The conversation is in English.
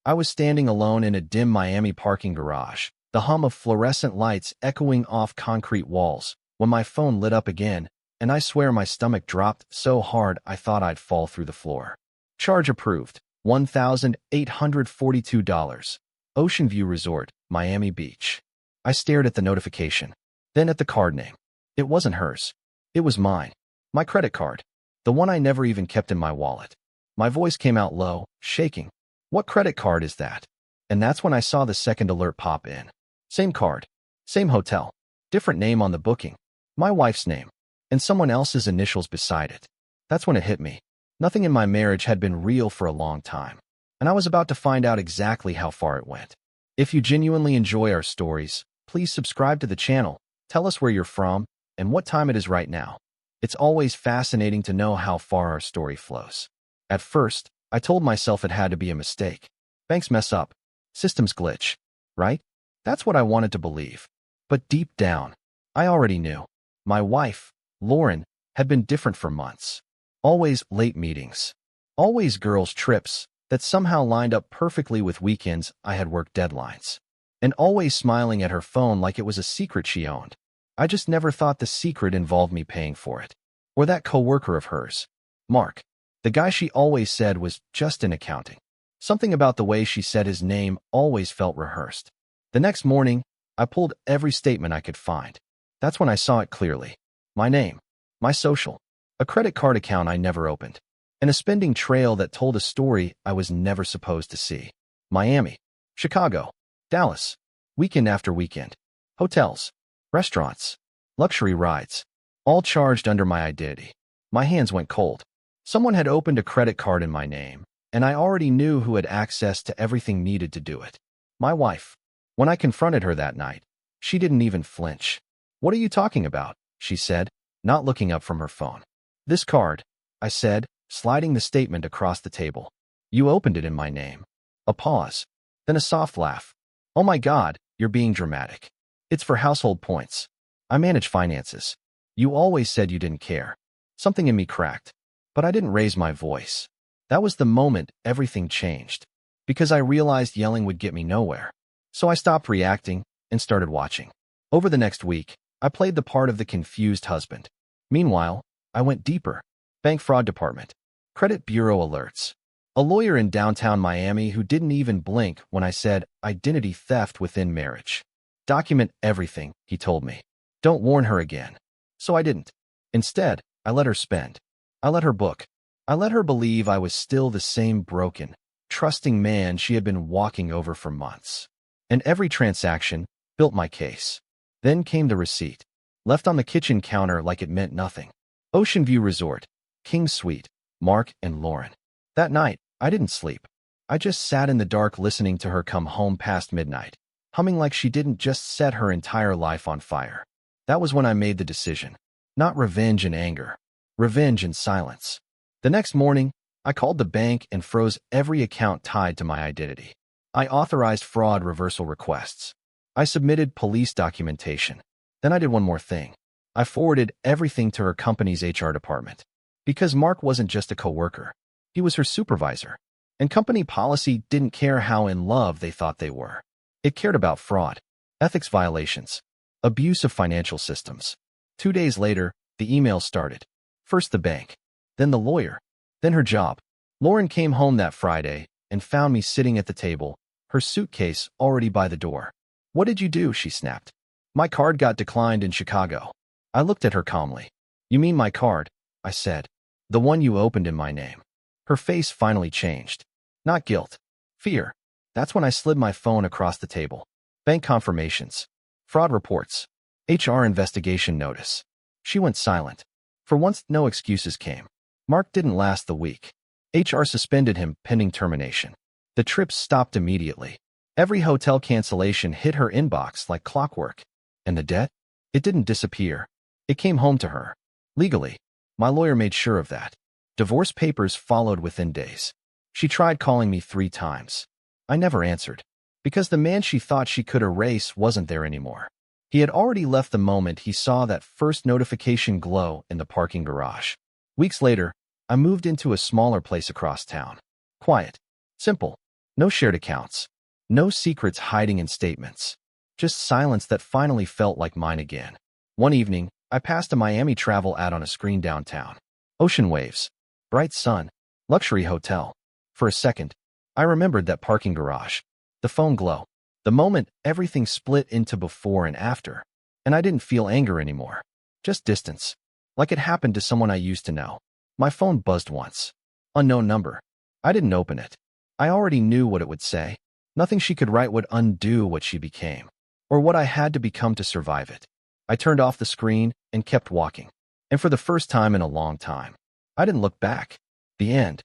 I was standing alone in a dim Miami parking garage, the hum of fluorescent lights echoing off concrete walls, when my phone lit up again, and I swear my stomach dropped so hard I thought I'd fall through the floor. Charge approved. $1,842. Ocean View Resort, Miami Beach. I stared at the notification, then at the card name. It wasn't hers. It was mine. My credit card. The one I never even kept in my wallet. My voice came out low, shaking. What credit card is that? And that's when I saw the second alert pop in. Same card. Same hotel. Different name on the booking. My wife's name. And someone else's initials beside it. That's when it hit me. Nothing in my marriage had been real for a long time. And I was about to find out exactly how far it went. If you genuinely enjoy our stories, please subscribe to the channel, tell us where you're from, and what time it is right now. It's always fascinating to know how far our story flows. At first, I told myself it had to be a mistake. Banks mess up. Systems glitch. Right? That's what I wanted to believe. But deep down, I already knew. My wife, Lauren, had been different for months. Always late meetings. Always girls' trips that somehow lined up perfectly with weekends I had work deadlines. And always smiling at her phone like it was a secret she owned. I just never thought the secret involved me paying for it. Or that coworker of hers, Mark. The guy she always said was just in accounting. Something about the way she said his name always felt rehearsed. The next morning, I pulled every statement I could find. That's when I saw it clearly. My name, my social, a credit card account I never opened, and a spending trail that told a story I was never supposed to see. Miami, Chicago, Dallas, weekend after weekend, hotels, restaurants, luxury rides, all charged under my identity. My hands went cold. Someone had opened a credit card in my name, and I already knew who had access to everything needed to do it. My wife. When I confronted her that night, she didn't even flinch. "What are you talking about?" she said, not looking up from her phone. "This card," I said, sliding the statement across the table. "You opened it in my name." A pause, then a soft laugh. "Oh my God, you're being dramatic. It's for household points. I manage finances. You always said you didn't care." Something in me cracked, but I didn't raise my voice. That was the moment everything changed, because I realized yelling would get me nowhere. So I stopped reacting and started watching. Over the next week, I played the part of the confused husband. Meanwhile, I went deeper. Bank fraud department. Credit bureau alerts. A lawyer in downtown Miami who didn't even blink when I said identity theft within marriage. "Document everything," he told me. "Don't warn her again." So I didn't. Instead, I let her spend. I let her book. I let her believe I was still the same broken, trusting man she had been walking over for months. And every transaction built my case. Then came the receipt, left on the kitchen counter like it meant nothing. Ocean View Resort, King Suite, Mark and Lauren. That night, I didn't sleep. I just sat in the dark listening to her come home past midnight, humming like she didn't just set her entire life on fire. That was when I made the decision. Not revenge and anger. Revenge and silence. The next morning, I called the bank and froze every account tied to my identity. I authorized fraud reversal requests. I submitted police documentation. Then I did one more thing. I forwarded everything to her company's HR department. Because Mark wasn't just a coworker. He was her supervisor. And company policy didn't care how in love they thought they were. It cared about fraud, ethics violations, abuse of financial systems. 2 days later, the email started. First the bank, then the lawyer, then her job. Lauren came home that Friday and found me sitting at the table, her suitcase already by the door. "What did you do?" she snapped. "My card got declined in Chicago." I looked at her calmly. "You mean my card?" I said. "The one you opened in my name." Her face finally changed. Not guilt. Fear. That's when I slid my phone across the table. Bank confirmations. Fraud reports. HR investigation notice. She went silent. For once, no excuses came. Mark didn't last the week. HR suspended him pending termination. The trips stopped immediately. Every hotel cancellation hit her inbox like clockwork. And the debt? It didn't disappear. It came home to her. Legally. My lawyer made sure of that. Divorce papers followed within days. She tried calling me 3 times. I never answered. Because the man she thought she could erase wasn't there anymore. He had already left the moment he saw that first notification glow in the parking garage. Weeks later, I moved into a smaller place across town. Quiet. Simple. No shared accounts. No secrets hiding in statements. Just silence that finally felt like mine again. One evening, I passed a Miami travel ad on a screen downtown. Ocean waves. Bright sun. Luxury hotel. For a second, I remembered that parking garage. The phone glow. The moment everything split into before and after. And I didn't feel anger anymore. Just distance. Like it happened to someone I used to know. My phone buzzed once. Unknown number. I didn't open it. I already knew what it would say. Nothing she could write would undo what she became, or what I had to become to survive it. I turned off the screen and kept walking. And for the first time in a long time, I didn't look back. The end.